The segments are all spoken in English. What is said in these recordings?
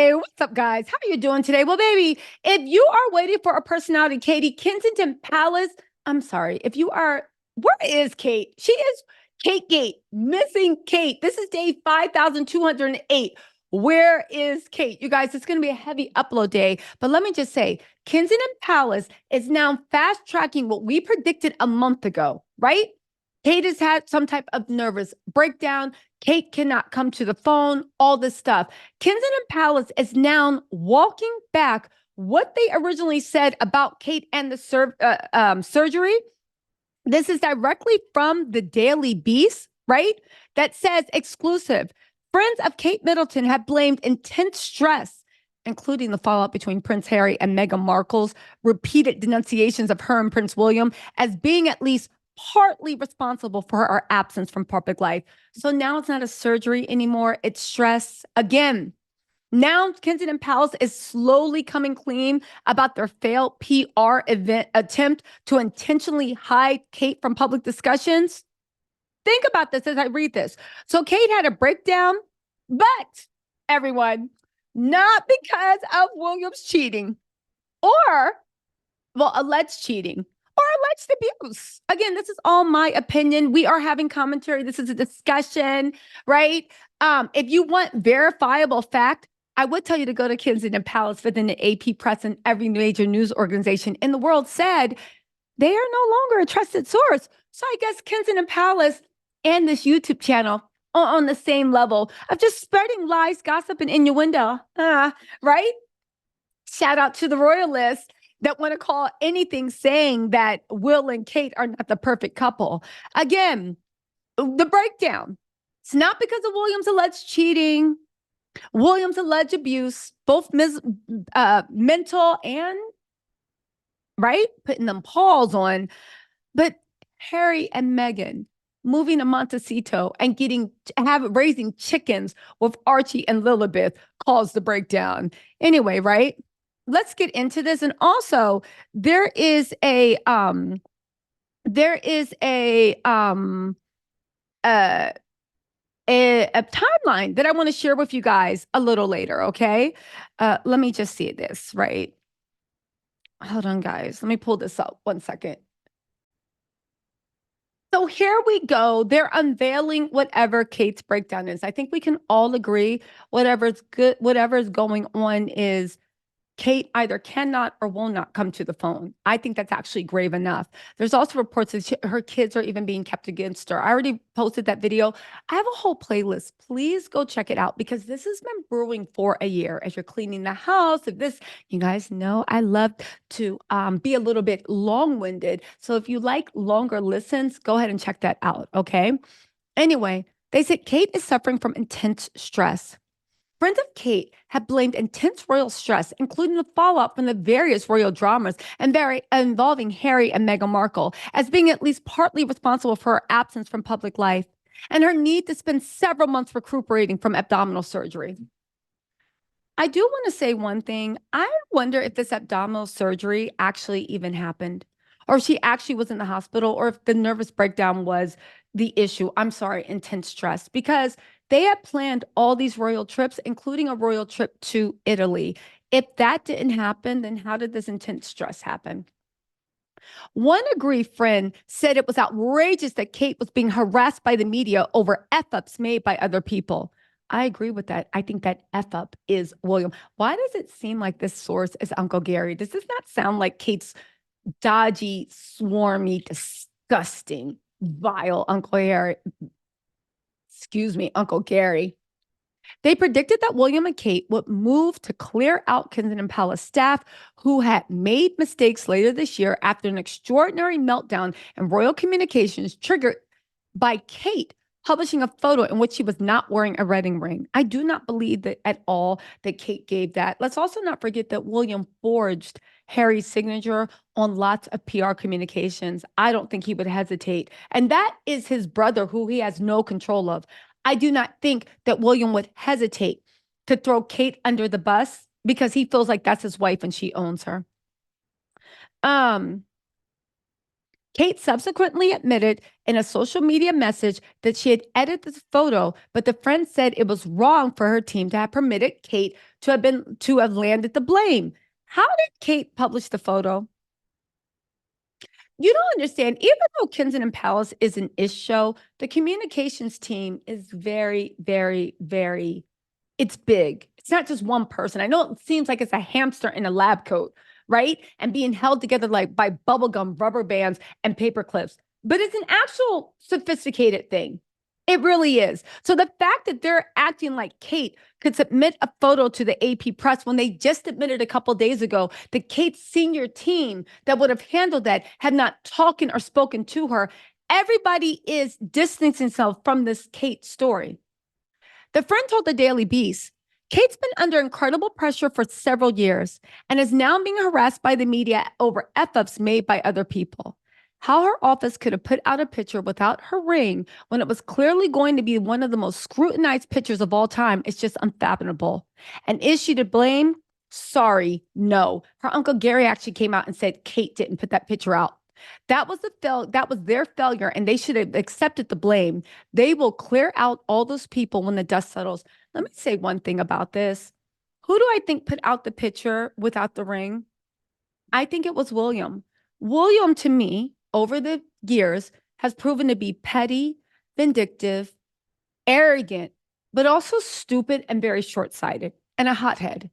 Hey, what's up, guys? How are you doing today? Well, baby, if you are waiting for a personality, Katie, Kensington Palace, I'm sorry. Where is Kate? She is Kate Gate, missing Kate. This is day 5,208. Where is Kate? You guys, it's going to be a heavy upload day. But let me just say, Kensington Palace is now fast tracking what we predicted a month ago, right? Kate has had some type of nervous breakdown. Kate cannot come to the phone, all this stuff. Kensington Palace is now walking back what they originally said about Kate and the surgery. This is directly from the Daily Beast, right? That says exclusive. Friends of Kate Middleton have blamed intense stress, including the fallout between Prince Harry and Meghan Markle's repeated denunciations of her and Prince William, as being at least partly responsible for our absence from public life. So now it's not a surgery anymore. It's stress. Again, now Kensington Palace is slowly coming clean about their failed PR event attempt to intentionally hide Kate from public discussions. Think about this as I read this. So Kate had a breakdown, but everyone, not because of William's cheating or, well, alleged cheating or alleged abuse. Again, this is all my opinion. We are having commentary. This is a discussion, right? If you want verifiable fact, I would tell you to go to Kensington Palace, but then the AP Press and every major news organization in the world said they are no longer a trusted source. So I guess Kensington Palace and this YouTube channel are on the same level of just spreading lies, gossip, and innuendo, right? Shout out to the royalists that want to call anything saying that Will and Kate are not the perfect couple. Again, the breakdown. It's not because of William's alleged cheating, William's alleged abuse, both mental and, right, putting them paws on, but Harry and Meghan moving to Montecito and raising chickens with Archie and Lilibeth caused the breakdown. Anyway, right? Let's get into this. And also, there is a timeline that I want to share with you guys a little later, okay? Let me just see this, right? Hold on, guys. Let me pull this up 1 second. So here we go. They're unveiling whatever Kate's breakdown is. I think we can all agree whatever's going on is Kate either cannot or will not come to the phone. I think that's actually grave enough. There's also reports that her kids are even being kept against her. I already posted that video. I have a whole playlist. Please go check it out because this has been brewing for a year. As you're cleaning the house, you guys know I love to be a little bit long-winded. So if you like longer listens, go ahead and check that out, okay? Anyway, they said Kate is suffering from intense stress. Friends of Kate have blamed intense royal stress, including the fallout from the various royal dramas involving Harry and Meghan Markle, as being at least partly responsible for her absence from public life and her need to spend several months recuperating from abdominal surgery. I do want to say one thing. I wonder if this abdominal surgery actually even happened, or if she actually was in the hospital, or if the nervous breakdown was the issue. I'm sorry, intense stress, because they had planned all these royal trips, including a royal trip to Italy. If that didn't happen, then how did this intense stress happen? One aggrieved friend said it was outrageous that Kate was being harassed by the media over F-ups made by other people. I agree with that. I think that F-up is William. Why does it seem like this source is Uncle Gary? Does this not sound like Kate's dodgy, swarmy, disgusting, vile Uncle Gary? Excuse me, Uncle Gary. They predicted that William and Kate would move to clear out Kensington Palace staff who had made mistakes later this year after an extraordinary meltdown in royal communications triggered by Kate publishing a photo in which she was not wearing a wedding ring. I do not believe that at all that Kate gave that. Let's also not forget that William forged Harry's signature on lots of PR communications. I don't think he would hesitate. And that is his brother who he has no control of. I do not think that William would hesitate to throw Kate under the bus because he feels like that's his wife and she owns her. Kate subsequently admitted in a social media message that she had edited the photo, but the friend said it was wrong for her team to have permitted Kate to have landed the blame. How did Kate publish the photo? You don't understand. Even though Kensington Palace is an ish show, the communications team is very, very, very, it's big. It's not just one person. I know it seems like it's a hamster in a lab coat, right? And being held together like by bubblegum, rubber bands, and paper clips. But it's an actual sophisticated thing. It really is. So the fact that they're acting like Kate could submit a photo to the AP press when they just admitted a couple days ago that Kate's senior team that would have handled that had not talked or spoken to her. Everybody is distancing themselves from this Kate story. The friend told the Daily Beast, Kate's been under incredible pressure for several years and is now being harassed by the media over F-ups made by other people. How her office could have put out a picture without her ring when it was clearly going to be one of the most scrutinized pictures of all time is just unfathomable. And is she to blame? Sorry, no. Her uncle Gary actually came out and said Kate didn't put that picture out. That was their failure, and they should have accepted the blame. They will clear out all those people when the dust settles. Let me say one thing about this. Who do I think put out the picture without the ring? I think it was William. William, to me, over the years, has proven to be petty, vindictive, arrogant, but also stupid and very short-sighted and a hothead.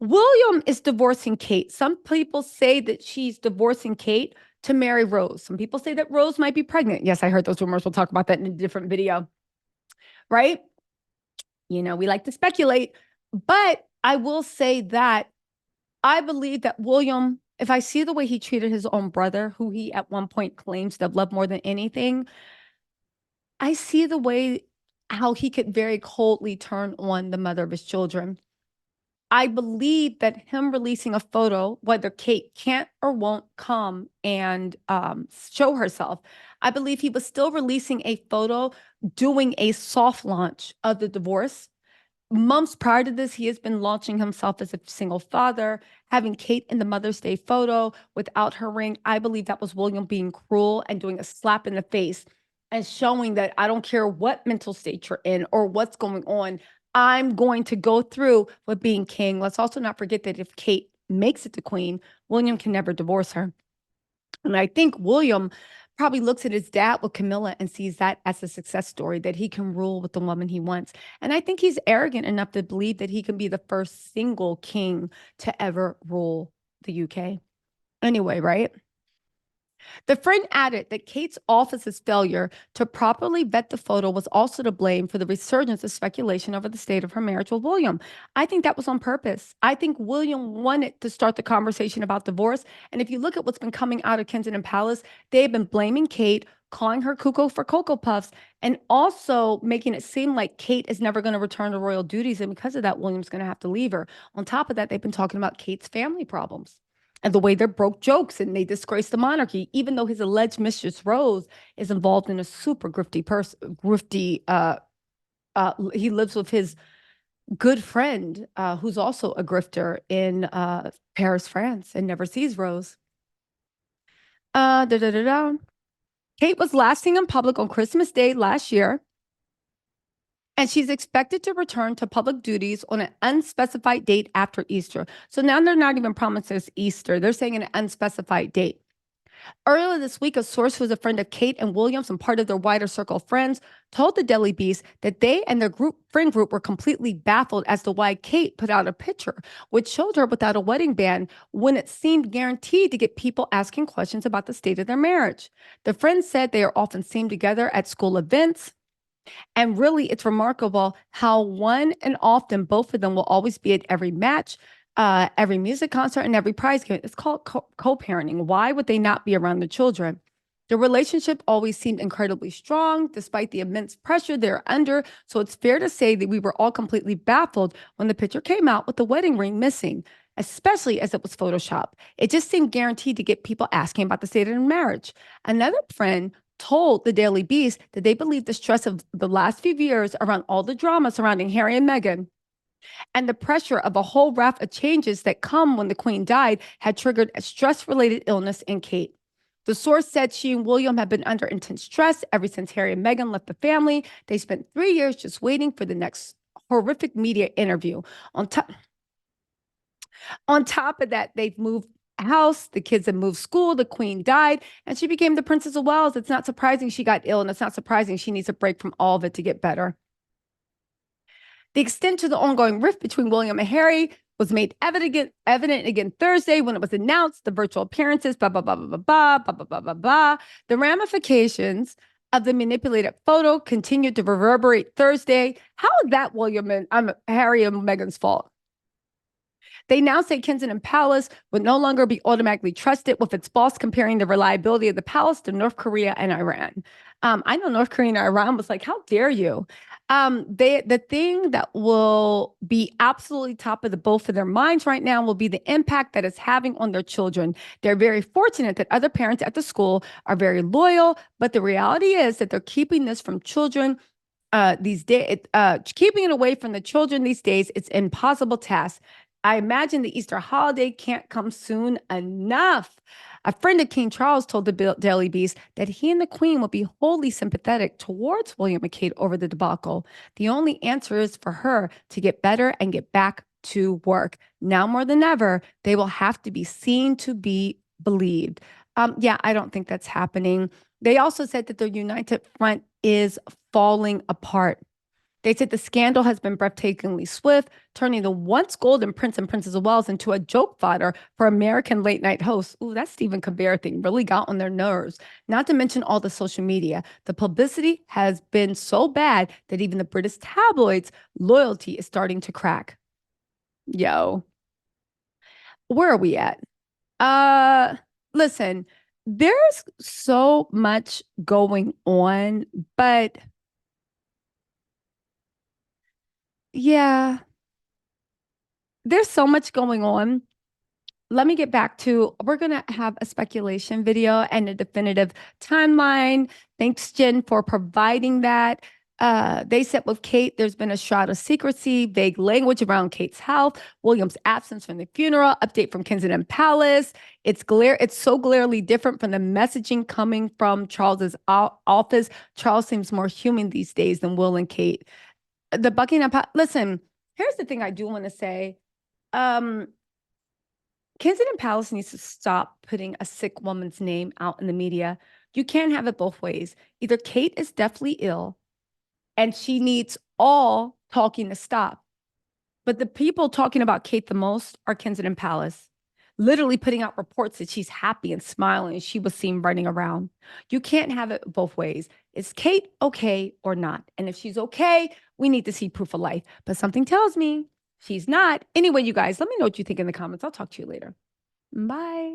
William is divorcing Kate. Some people say that she's divorcing Kate to marry Rose. Some people say that Rose might be pregnant. Yes, I heard those rumors. We'll talk about that in a different video, right? You know, we like to speculate, but I will say that I believe that William, if I see the way he treated his own brother, who he at one point claims to have loved more than anything, I see the way how he could very coldly turn on the mother of his children. I believe that him releasing a photo, whether Kate can't or won't come and show herself, I believe he was still releasing a photo, doing a soft launch of the divorce. Months prior to this, he has been launching himself as a single father, having Kate in the Mother's Day photo without her ring. I believe that was William being cruel and doing a slap in the face and showing that I don't care what mental state you're in or what's going on. I'm going to go through with being king. Let's also not forget that if Kate makes it to queen, William can never divorce her. And I think William probably looks at his dad with Camilla and sees that as a success story, that he can rule with the woman he wants. And I think he's arrogant enough to believe that he can be the first single king to ever rule the UK. Anyway, right? The friend added that Kate's office's failure to properly vet the photo was also to blame for the resurgence of speculation over the state of her marriage with William. I think that was on purpose. I think William wanted to start the conversation about divorce. And if you look at what's been coming out of Kensington Palace, they've been blaming Kate, calling her cuckoo for Cocoa Puffs, and also making it seem like Kate is never going to return to royal duties. And because of that, William's going to have to leave her. On top of that, they've been talking about Kate's family problems and the way they're broke jokes and they disgrace the monarchy, even though his alleged mistress Rose is involved in a super he lives with his good friend, who's also a grifter in Paris, France, and never sees Rose. Kate was last seen in public on Christmas Day last year, and she's expected to return to public duties on an unspecified date after Easter. So now they're not even promising us Easter. They're saying an unspecified date. Earlier this week, a source who's a friend of Kate and Williams and part of their wider circle of friends told the Daily Beast that they and their friend group were completely baffled as to why Kate put out a picture, which showed her without a wedding band when it seemed guaranteed to get people asking questions about the state of their marriage. The friends said they are often seen together at school events. And really, it's remarkable how one and often both of them will always be at every match, every music concert, and every prize game. It's called co-parenting. Why would they not be around the children? The relationship always seemed incredibly strong, despite the immense pressure they're under. So it's fair to say that we were all completely baffled when the picture came out with the wedding ring missing, especially as it was Photoshopped. It just seemed guaranteed to get people asking about the state of their marriage. Another friend told the Daily Beast that they believe the stress of the last few years around all the drama surrounding Harry and Meghan and the pressure of a whole raft of changes that come when the Queen died had triggered a stress-related illness in Kate. The source said she and William have been under intense stress ever since Harry and Meghan left the family. They spent 3 years just waiting for the next horrific media interview. On top, on top of that, they've moved house, the kids have moved school, the queen died, and she became the Princess of Wales. It's not surprising she got ill, and it's not surprising she needs a break from all of it to get better. The extent to the ongoing rift between William and Harry was made evident again Thursday when it was announced the virtual appearances, blah, blah, blah, blah, blah, blah, blah, blah, blah, blah. The ramifications of the manipulated photo continued to reverberate Thursday. How is that Harry and Meghan's fault? They now say Kensington Palace would no longer be automatically trusted, with its boss comparing the reliability of the palace to North Korea and Iran. I know North Korea and Iran was like, how dare you? The thing that will be absolutely top of the both of their minds right now will be the impact that it's having on their children. They're very fortunate that other parents at the school are very loyal, but the reality is that they're keeping this from children these days. Keeping it away from the children these days, it's an impossible task. I imagine the Easter holiday can't come soon enough. A friend of King Charles told the Daily Beast that he and the Queen will be wholly sympathetic towards William and Kate over the debacle. The only answer is for her to get better and get back to work. Now more than ever, they will have to be seen to be believed. Yeah, I don't think that's happening. They also said that the united front is falling apart. They said the scandal has been breathtakingly swift, turning the once golden Prince and Princess of Wales into a joke fodder for American late night hosts. Ooh, that Stephen Colbert thing really got on their nerves. Not to mention all the social media. The publicity has been so bad that even the British tabloids' loyalty is starting to crack. Yo, where are we at? Listen, there's so much going on, but yeah, there's so much going on. Let me get back to, we're going to have a speculation video and a definitive timeline. Thanks, Jen, for providing that. They said with Kate, there's been a shroud of secrecy, vague language around Kate's health, William's absence from the funeral, update from Kensington Palace. It's so glaringly different from the messaging coming from Charles's office. Charles seems more human these days than Will and Kate. The Buckingham Palace, listen, here's the thing I do want to say. Kensington Palace needs to stop putting a sick woman's name out in the media. You can't have it both ways. Either Kate is deathly ill and she needs all talking to stop. But the people talking about Kate the most are Kensington Palace, literally putting out reports that she's happy and smiling and she was seen running around. You can't have it both ways. Is Kate okay or not? And if she's okay, we need to see proof of life. But something tells me she's not. Anyway, you guys, let me know what you think in the comments. I'll talk to you later. Bye.